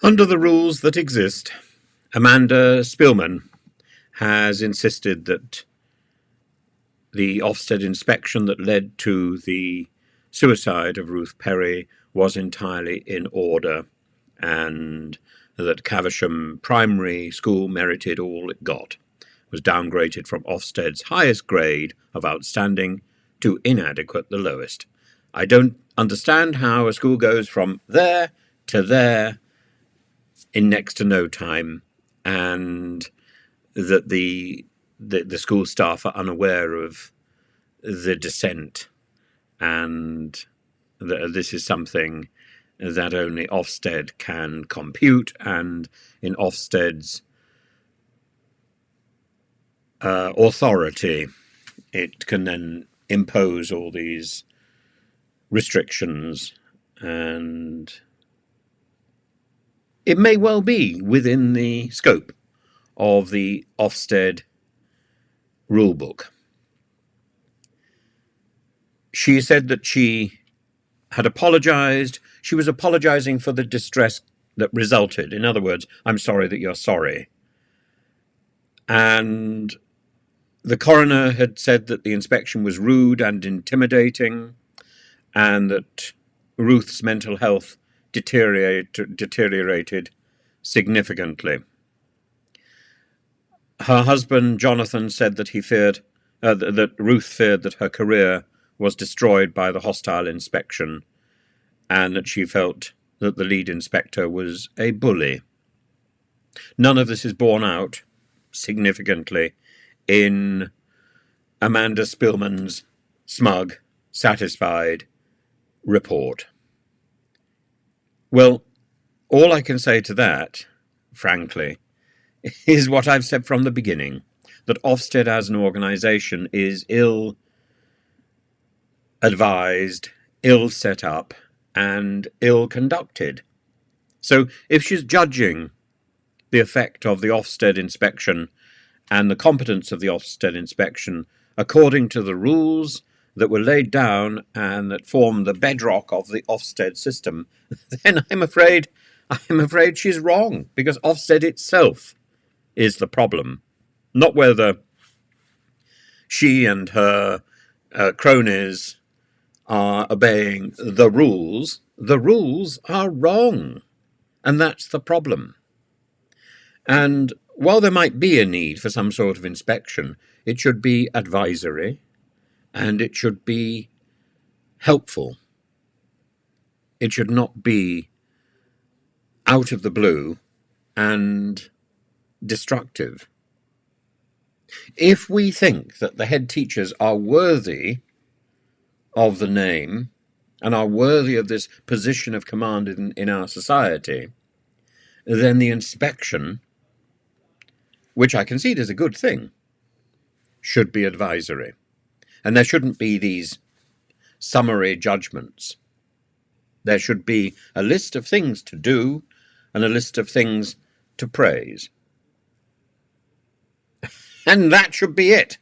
Under the rules that exist, Amanda Spielman has insisted that the Ofsted inspection that led to the suicide of Ruth Perry was entirely in order, and that Caversham Primary School merited all it got, was downgraded from Ofsted's highest grade of outstanding to inadequate, the lowest. I don't understand how a school goes from there to there in next to no time, and that the school staff are unaware of the dissent, and that this is something that only Ofsted can compute, and in Ofsted's authority it can then impose all these restrictions, and it may well be within the scope of the Ofsted rulebook. She said that she had apologised. She was apologising for the distress that resulted. In other words, I'm sorry that you're sorry. And the coroner had said that the inspection was rude and intimidating, and that Ruth's mental health deteriorated significantly. Her husband, Jonathan, said that he feared that Ruth feared that her career was destroyed by the hostile inspection, and that she felt that the lead inspector was a bully. None of this is borne out significantly in Amanda Spielman's smug, satisfied report. Well, all I can say to that, frankly, is what I've said from the beginning, that Ofsted as an organisation is ill-advised, ill-set up, and ill-conducted. So if she's judging the effect of the Ofsted inspection and the competence of the Ofsted inspection according to the rules that were laid down and that form the bedrock of the Ofsted system, then I'm afraid she's wrong, because Ofsted itself is the problem, not whether she and her cronies are obeying the rules. The rules are wrong, and that's the problem. And while there might be a need for some sort of inspection, it should be advisory, and it should be helpful. It should not be out of the blue and destructive. If we think that the head teachers are worthy of the name and are worthy of this position of command in our society, then the inspection, which I concede is a good thing, should be advisory. And there shouldn't be these summary judgments. There should be a list of things to do and a list of things to praise. And that should be it.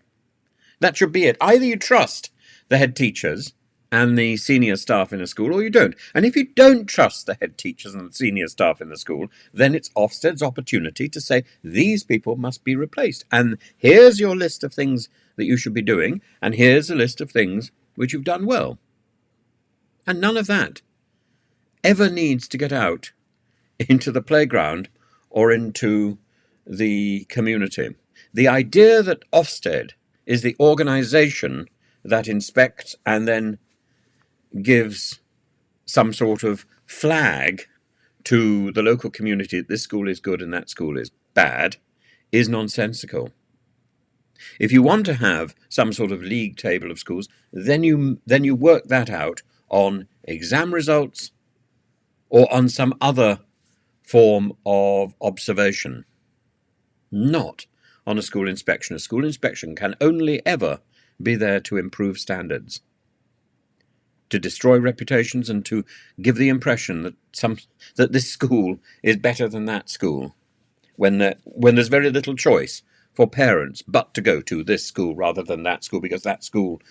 That should be it. Either you trust the head teachers and the senior staff in a school, or you don't. And if you don't trust the head teachers and the senior staff in the school, then it's Ofsted's opportunity to say, these people must be replaced. And here's your list of things that you should be doing, and here's a list of things which you've done well. And none of that ever needs to get out into the playground or into the community. The idea that Ofsted is the organisation that inspects and then gives some sort of flag to the local community that this school is good and that school is bad is nonsensical. If you want to have some sort of league table of schools, then you work that out on exam results or on some other form of observation, not on a school inspection. A school inspection can only ever be there to improve standards, to destroy reputations, and to give the impression that this school is better than that school, when there's very little choice for parents but to go to this school rather than that school, because that school,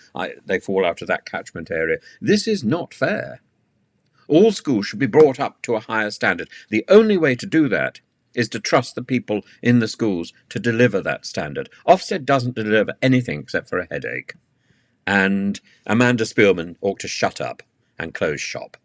they fall out of that catchment area. This is not fair. All schools should be brought up to a higher standard. The only way to do that is to trust the people in the schools to deliver that standard. Ofsted doesn't deliver anything except for a headache. And Amanda Spielman ought to shut up and close shop.